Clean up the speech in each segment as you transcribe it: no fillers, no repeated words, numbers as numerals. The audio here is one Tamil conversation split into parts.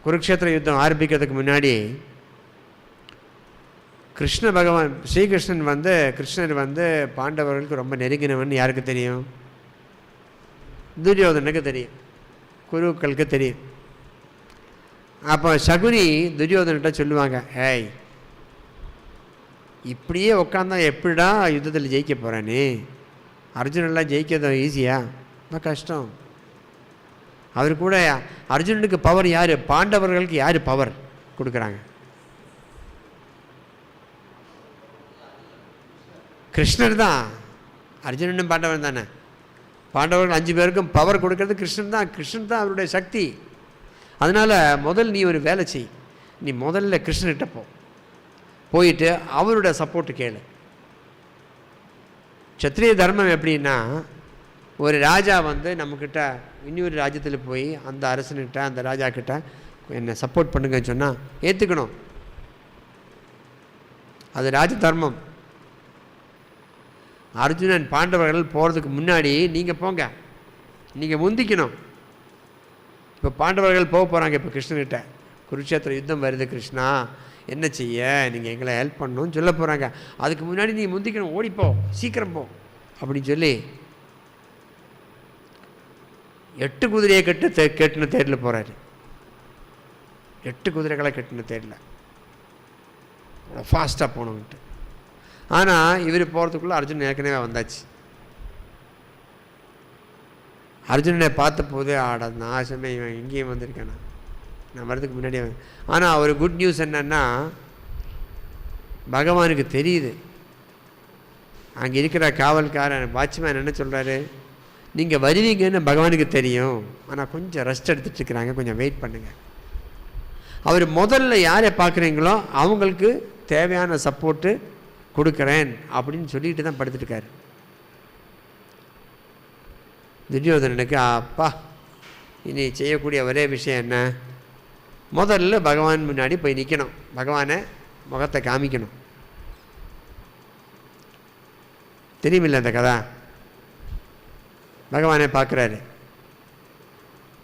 குருக்ஷேத்திர யுத்தம் ஆரம்பிக்கிறதுக்கு முன்னாடி கிருஷ்ண பகவான் கிருஷ்ணர் வந்து பாண்டவர்களுக்கு ரொம்ப நெருங்கினவன் யாருக்கு தெரியும்? துரியோதனுக்கு தெரியும், குருக்களுக்கு தெரியும். அப்போ சகுனி துரியோதன்கிட்ட சொல்லுவாங்க, ஏய் இப்படியே உட்காந்தா எப்படிடா யுத்தத்தில் ஜெயிக்க போகிறானே? அர்ஜுனெல்லாம் ஜெயிக்கிறது ஈஸியா? ரொம்ப கஷ்டம். அவர் கூட அர்ஜுனனுக்கு பவர் யார்? பாண்டவர்களுக்கு யார் பவர் கொடுக்குறாங்க? கிருஷ்ணர் தான். அர்ஜுனனும் பாண்டவன் தானே. பாண்டவர்கள் 5 பேருக்கும் பவர் கொடுக்கறது கிருஷ்ணன் தான். கிருஷ்ணன் தான் அவருடைய சக்தி. அதனால் முதல் நீ ஒரு வேலை செய். நீ முதல்ல கிருஷ்ணர்கிட்ட போயிட்டு அவருடைய சப்போர்ட்டு கேளு. சத்திரிய தர்மம் எப்படின்னா, ஒரு ராஜா வந்து நம்மக்கிட்ட இன்னொரு ராஜ்யத்தில் போய் அந்த அரசன்கிட்ட அந்த ராஜா கிட்ட என்னை சப்போர்ட் பண்ணுங்கன்னு சொன்னால் ஏற்றுக்கணும். அது ராஜ தர்மம். அர்ஜுனன் பாண்டவர்கள் போகிறதுக்கு முன்னாடி நீங்கள் போங்க, நீங்கள் முந்திக்கணும். இப்போ பாண்டவர்கள் போக போகிறாங்க. இப்போ கிருஷ்ணன்கிட்ட குருக்ஷேத்திர யுத்தம் வருது, கிருஷ்ணா என்ன செய்ய, நீங்கள் எங்களை ஹெல்ப் பண்ணணும்னு சொல்ல போகிறாங்க. அதுக்கு முன்னாடி நீ முந்திக்கணும், ஓடிப்போ, சீக்கிரம் போ அப்படின்னு சொல்லி 8 குதிரையை கட்டின தேரில் போகிறாரு. 8 குதிரைகளை கட்டின தேரில் ஃபாஸ்ட்டாக போகணுன்ட்டு. ஆனால் இவர் போகிறதுக்குள்ளே அர்ஜுனன் ஏற்கனவே வந்தாச்சு. அர்ஜுனனை பார்த்த போது ஆட நாசமே, இவன் இங்கேயும் வந்திருக்கேன், நான் வரதுக்கு முன்னாடியே. ஆனால் ஒரு குட் நியூஸ் என்னன்னா, பகவானுக்கு தெரியுது. அங்கே இருக்கிற காவல்காரன் வாட்ச்மேன் என்ன சொல்கிறாரு, நீங்கள் வருவீங்கன்னு பகவானுக்கு தெரியும், ஆனால் கொஞ்சம் ரெஸ்ட் எடுத்துகிட்டு இருக்கிறாங்க, கொஞ்சம் வெயிட் பண்ணுங்கள். அவர் முதல்ல யாரை பார்க்குறீங்களோ அவங்களுக்கு தேவையான சப்போர்ட்டு கொடுக்குறேன் அப்படின்னு சொல்லிட்டு தான் படுத்துட்டுருக்காரு. துரியோதனனுக்கு அப்பா இனி செய்யக்கூடிய ஒரே விஷயம் என்ன, முதல்ல பகவான் முன்னாடி போய் நிற்கணும், பகவானை முகத்தை காமிக்கணும். தெரியுமில்ல அந்த கதை? பகவானை பார்க்குறாரு.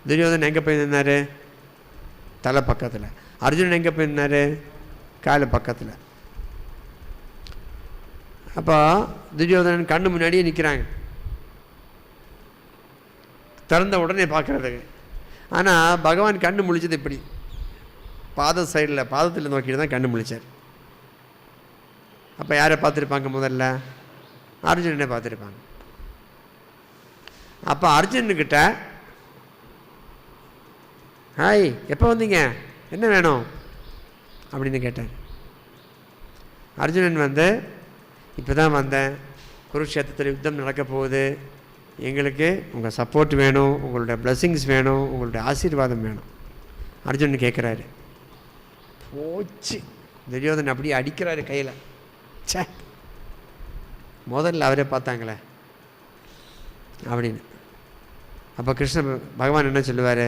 துரியோதனன் எங்கே போய் நின்னார்? தலை பக்கத்தில். அர்ஜுனன் எங்கே போய் நின்னார்? காலு பக்கத்தில். அப்போ துரியோதனன் கண்ணு முன்னாடியே நிற்கிறாங்க, திறந்த உடனே பார்க்குறதுக்கு. ஆனால் பகவான் கண்ணு முழிச்சது இப்படி பாத சைடில், பாதத்தில் நோக்கிட்டு தான் கண்ணு முழிச்சார். அப்போ யாரை பார்த்துருப்பாங்க? முதல்ல அர்ஜுனனை பார்த்துருப்பாங்க. அப்போ அர்ஜுனன்கிட்ட, ஹாய் எப்போ வந்தீங்க, என்ன வேணும் அப்படின்னு கேட்டார். அர்ஜுனன் வந்து, இப்போ தான் வந்தேன், குருக்ஷேத்திரத்தில் யுத்தம் நடக்க போகுது, எங்களுக்கு உங்கள் சப்போர்ட் வேணும், உங்களுடைய பிளெஸ்ஸிங்ஸ் வேணும், உங்களுடைய ஆசீர்வாதம் வேணும் அர்ஜுனன் கேட்குறாரு. போச்சு, துரியோதனன் அப்படியே அடிக்கிறாரு கையில். சே, முதல்ல அவரே பார்த்தாங்களே அப்படின்னு. அப்போ பகவான் என்ன சொல்லுவார்,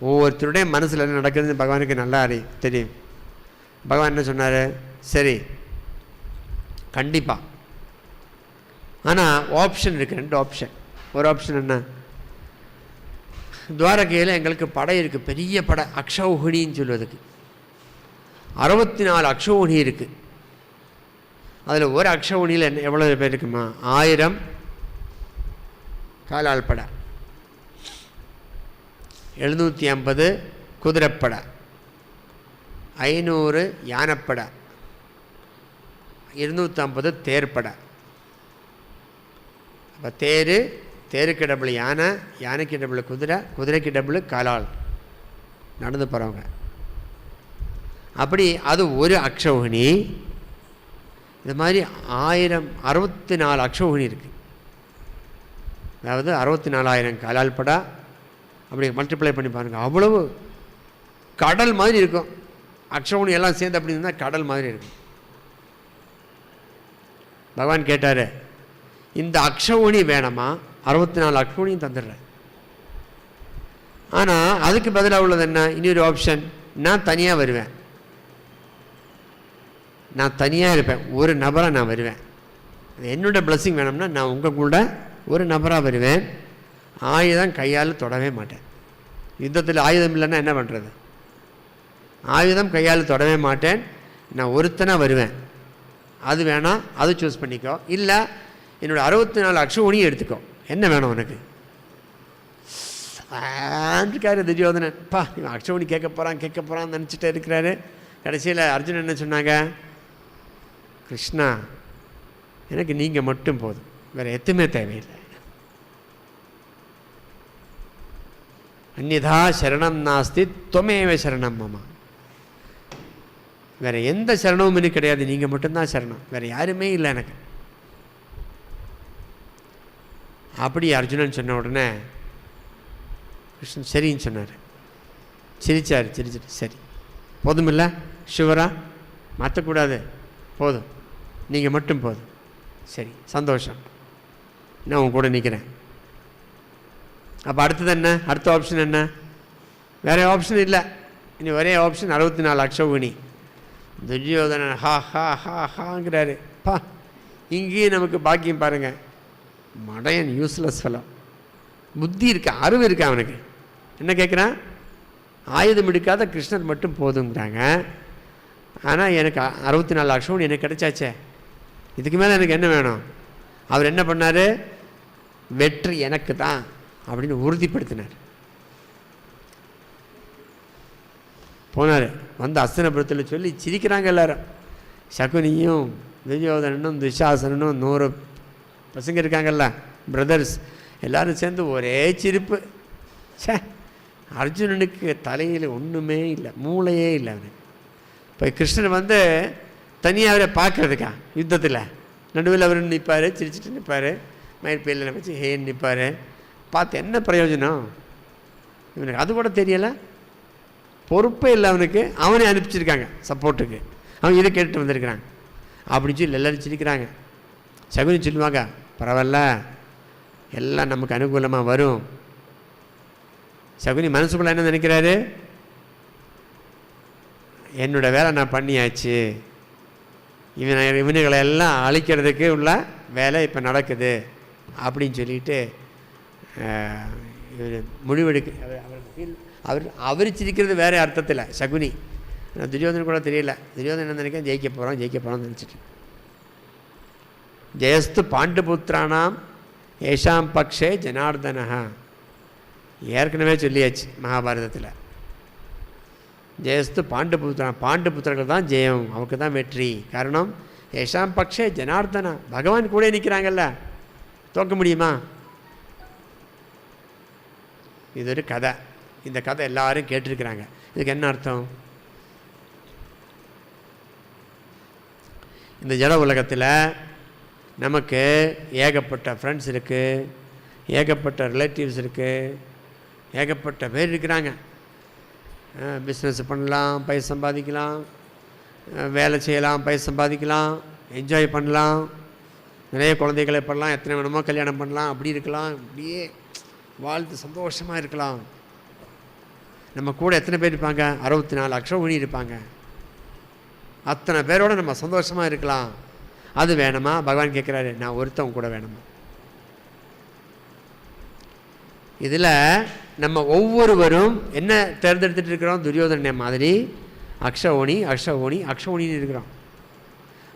ஒவ்வொருத்தருடைய மனசில் என்ன நடக்குதுன்னு பகவானுக்கு நல்லா தெரியும். பகவான் என்ன சொன்னார், சரி கண்டிப்பாக, ஆனால் ஆப்ஷன் இருக்குது, 2 ஆப்ஷன். ஒரு ஆப்ஷன் என்ன, துவாரகையில் எங்களுக்கு படை இருக்குது, பெரிய படை, அக்ஷௌஹிணின்னு சொல்வதுக்கு 64 அக்ஷௌஹிணி இருக்குது. அதில் ஒரு அக்ஷௌஹிணியில் என்ன எவ்வளோ பேர் இருக்குமா, 1000 காலால் படை, 750 குதிரைப்படை, 500 யானைப்படை, 250 தேர்ப்படை. அப்போ தேருக்கு டபுள் யானை, யானைக்கு டபுள் குதிரை, குதிரைக்கு டபுள் காலால் நடந்து போகிறவங்க. அப்படி அது ஒரு அக்ஷௌஹிணி. இது மாதிரி 64 அக்ஷௌஹிணி இருக்குது. அதாவது 64,000 காலால் படை. அப்படி மல்டிப்ளை பண்ணி பாருங்கள், அவ்வளவு கடல் மாதிரி இருக்கும். அக்ஷௌஹிணி எல்லாம் சேர்ந்து அப்படி இருந்தால் கடல் மாதிரி இருக்கும். பகவான் கேட்டார், இந்த அக்ஷௌஹிணி வேணாமா? 64 அக்ஷௌஹிணியும் தந்துடுறேன். ஆனால் அதுக்கு பதிலாக உள்ளது என்ன, இன்னொரு ஆப்ஷன், நான் தனியாக வருவேன், நான் தனியாக இருப்பேன், ஒரு நபராக நான் வருவேன். என்னோடய பிளெஸ்ஸிங் வேணும்னா நான் உங்கள் கூட ஒரு நபராக வருவேன், ஆயுதம் கையால் தொடவே மாட்டேன். யுத்தத்தில் ஆயுதம் இல்லைன்னா என்ன பண்ணுறது? ஆயுதம் கையால் தொடவே மாட்டேன், நான் ஒருத்தனாக வருவேன், அது வேணாம், அது சூஸ் பண்ணிக்கோ, இல்லை என்னோடய 64 அக்ஷோணியும் எடுத்துக்கோ, என்ன வேணும் உனக்கு இருக்காரு துரியோதனன். பா இவன் அக்ஷோணி கேட்க போகிறான்னு நினச்சிட்டே இருக்கிறாரு. கடைசியில் அர்ஜுனன் என்ன சொன்னாங்க, கிருஷ்ணா எனக்கு நீங்கள் மட்டும் போதும், வேறு எதுவுமே தேவையில்லை. அந்நிதா சரணம் நாஸ்தி துவமேவ சரணம் மமா, வேறு எந்த சரணமும் எனக்கு கிடையாது, நீங்கள் மட்டும்தான் சரணம், வேறு யாருமே இல்லை எனக்கு. அப்படி அர்ஜுனன் சொன்ன உடனே கிருஷ்ணன் சரின்னு சொன்னார். சிரிச்சிட்டு சரி போதுமில்ல, ஷுவரா, மாற்றக்கூடாது, போதும், நீங்கள் மட்டும் போதும், சரி சந்தோஷம், நான் உன் கூட நிற்கிறேன். அப்போ அடுத்தது என்ன, அடுத்த ஆப்ஷன் என்ன, வேறு ஆப்ஷன் இல்லை, இனி ஒரே ஆப்ஷன் 64 அக்ஷௌகிணி. துரியோதனன் ஹா ஹா ஹா ஹாங்கிறாரு. பா இங்கேயும் நமக்கு பாக்கியம் பாருங்கள், மடையன் யூஸ்லெஸ் ஃபெலோ, புத்தி இருக்கா, அறிவு இருக்கா அவனுக்கு. என்ன கேட்குறான், ஆயுதம் எடுக்காத கிருஷ்ணர் மட்டும் போதுங்கிறாங்க. ஆனால் எனக்கு 64 அக்ஷௌகிணி எனக்கு கிடைச்சாச்சே, இதுக்கு மேலே எனக்கு என்ன வேணும். அவர் என்ன பண்ணார், வெற்றி எனக்கு தான் அப்படின்னு உறுதிப்படுத்தினார். போனார், வந்து அஸ்தினபுரத்தில் சொல்லி சிரிக்கிறாங்க எல்லாரும். சகுனியும் துரியோதனனும் துஷாசனனும் 100 பசங்க இருக்காங்கல்ல, பிரதர்ஸ், எல்லோரும் சேர்ந்து ஒரே சிரிப்பு. சே, அர்ஜுனனுக்கு தலையில் ஒன்றுமே இல்லை, மூளையே இல்லை அவனுக்கு. இப்போ கிருஷ்ணன் வந்து தனியாக அவரை பார்க்குறதுக்கா, யுத்தத்தில் நடுவில் அவர் நிற்பார், சிரிச்சுட்டு நிற்பார், மயிர்பேலில் வச்சு ஹேன்னு நிற்பார். பார்த்து என்ன பிரயோஜனம், இவனுக்கு அது கூட தெரியலை, பொறுப்பே இல்லை அவனுக்கு. அவனே அனுப்பிச்சிருக்காங்க சப்போர்ட்டுக்கு, அவன் இதை கேட்டுட்டு வந்திருக்கிறாங்க அப்படின்னு சொல்லி எல்லோரும் சிரிக்கிறாங்க. சகுனி சொல்லுவாங்க, பரவாயில்ல, எல்லாம் நமக்கு அனுகூலமாக வரும். சகுனி மனசுக்குள்ள என்ன நினைக்கிறாரு, என்னோடய வேலை நான் பண்ணியாச்சு, இவனுகளை எல்லாம் அழிக்கிறதுக்கு உள்ள வேலை இப்போ நடக்குது அப்படின்னு சொல்லிட்டு முடிவெடுக்க அவர் சிரிக்கிறது வேறு அர்த்தத்தில். சகுனி துரியோதனன் கூட தெரியல, துரியோதனன் என்ன நினைக்க, ஜெயிக்க போகிறோம்னு நினச்சிட்டு. ஜெயஸ்து பாண்டுபுத்திரானாம் ஏஷாம் பக்ஷே ஜனார்தனஹா, ஏற்கனவே சொல்லியாச்சு மகாபாரதத்தில். ஜெயஸ்து பாண்டுபுத்திரர்கள் தான் ஜெயம், அவருக்கு தான் வெற்றி. காரணம் ஏஷாம் பக்ஷே ஜனார்தனா, பகவான் கூட நிற்கிறாங்கல்ல, தோக்க முடியுமா. இது ஒரு கதை, இந்த கதை எல்லாரும் கேட்டிருக்கிறாங்க. இதுக்கு என்ன அர்த்தம், இந்த ஜட உலகத்தில் நமக்கு ஏகப்பட்ட ஃப்ரெண்ட்ஸ் இருக்குது, ஏகப்பட்ட ரிலேட்டிவ்ஸ் இருக்குது, ஏகப்பட்ட பேர் இருக்கிறாங்க. பிஸ்னஸ் பண்ணலாம், பைசா சம்பாதிக்கலாம், வேலை செய்யலாம், பைசா சம்பாதிக்கலாம், என்ஜாய் பண்ணலாம், நிறைய குழந்தைகளை பண்ணலாம், எத்தனை வேணுமோ கல்யாணம் பண்ணலாம், அப்படி இருக்கலாம், அப்படியே வாழ்த்து சந்தோஷமாக இருக்கலாம். நம்ம கூட எத்தனை பேர் இருப்பாங்க, 64 அக்ஷௌகிணி இருப்பாங்க. அத்தனை பேரோடு நம்ம சந்தோஷமாக இருக்கலாம். அது வேணுமா, பகவான் கேட்குறாரு, நான் ஒருத்தவங்க கூட வேணுமா. இதில் நம்ம ஒவ்வொருவரும் என்ன தேர்ந்தெடுத்துட்டு இருக்கிறோம், துரியோதனனை மாதிரி அக்ஷௌணின்னு இருக்கிறோம்.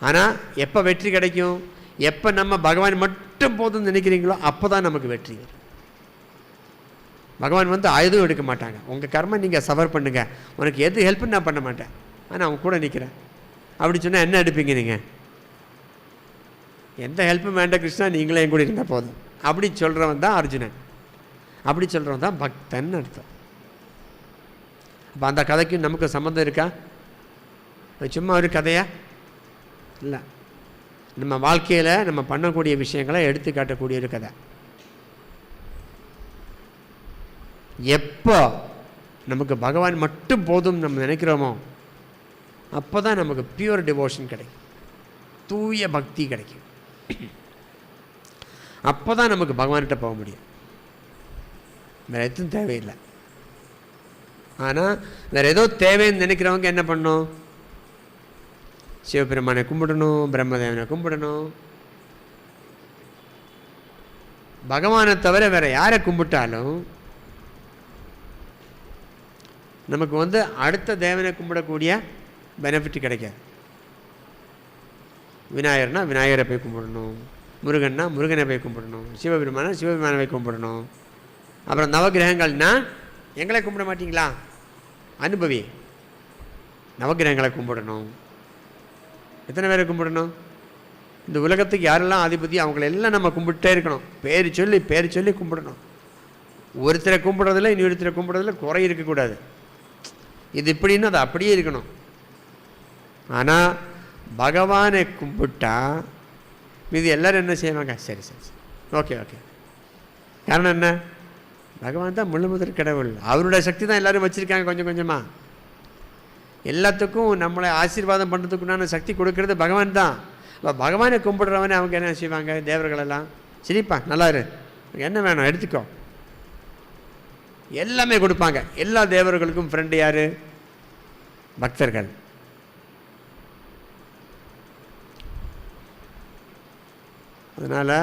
ஆனால் எப்போ வெற்றி கிடைக்கும், எப்போ நம்ம பகவான் மட்டும் போதும்னு நினைக்கிறீங்களோ அப்போ தான் நமக்கு வெற்றி. பகவான் வந்து ஆயுதம் எடுக்க மாட்டாங்க, உங்கள் கர்மம் நீங்கள் சஃபர் பண்ணுங்கள், உனக்கு எது ஹெல்ப்னு நான் பண்ண மாட்டேன், ஆனால் அவங்க கூட நிற்கிறேன் அப்படி சொன்னால் என்ன எடுப்பீங்க நீங்கள், எந்த ஹெல்ப்பும் வேண்டாம் கிருஷ்ணா, நீங்களே என் கூட இருந்தால் போதும் அப்படி சொல்கிறவன் தான் அர்ஜுனன், அப்படி சொல்கிறவன் தான் பக்தன் அர்த்தம். அப்போ அந்த கதைக்கு நமக்கு சம்மந்தம் இருக்கா, சும்மா ஒரு கதையா இல்லை, நம்ம வாழ்க்கையில் நம்ம பண்ணக்கூடிய விஷயங்களை எடுத்து காட்டக்கூடிய ஒரு கதை. எப்போ நமக்கு பகவான் மட்டும் போதும் நம்ம நினைக்கிறோமோ அப்போ தான் நமக்கு பியூர் டிவோஷன் கிடைக்கும், தூய பக்தி கிடைக்கும். அப்போ தான் நமக்கு பகவான்கிட்ட போக முடியும், வேறு எதுவும் தேவையில்லை. ஆனால் வேறு ஏதோ தேவைன்னு நினைக்கிறவங்க என்ன பண்ணணும், சிவபெருமானை கும்பிடணும், பிரம்மதேவனை கும்பிடணும். பகவானை தவிர வேறு யாரை கும்பிட்டாலும் நமக்கு அடுத்த தேவனை கும்பிடக்கூடிய பெனிஃபிட் கிடைக்காது. விநாயகர்னா விநாயகரை போய் கும்பிடணும், முருகன்னா முருகனை போய் கும்பிடணும், சிவபெருமானா சிவபெருமானை போய் கும்பிடணும். அப்புறம் நவகிரகங்கள்னா எங்களை கும்பிட மாட்டிங்களா? அனுபவி. நவகிரகங்களை கும்பிடணும். எத்தனை பேரை கும்பிடணும்? இந்த உலகத்துக்கு யாரெல்லாம் அதிபதி அவங்களெல்லாம் நம்ம கும்பிட்டே இருக்கணும். பேர் சொல்லி கும்பிடணும். ஒருத்தரை கும்பிட்றதில்ல இன்னொருத்தரை கும்பிட்றதில்ல குறை இருக்கக்கூடாது. இது இப்படின்னு அது அப்படியே இருக்கணும். ஆனால் பகவானை கும்பிட்டா மீது எல்லோரும் என்ன செய்வாங்க? சரி சரி சரி, ஓகே ஓகே. காரணம் என்ன? பகவான் தான் முழு முதல் கடவுள். அவருடைய சக்தி தான் எல்லோரும் வச்சுருக்காங்க. கொஞ்சம் கொஞ்சமாக எல்லாத்துக்கும் நம்மளை ஆசீர்வாதம் பண்ணுறதுக்குண்டான சக்தி கொடுக்கறது பகவான் தான். இப்போ பகவானை கும்பிடுறவனே அவங்க என்ன செய்வாங்க? தேவர்களெல்லாம் சரிப்பா நல்லா இரு, என்ன வேணும் எடுத்துக்கோ, எல்லாமே கொடுப்பாங்க. எல்லா தேவர்களுக்கும் ஃப்ரெண்டு யார்? பக்தர்கள். அதனால்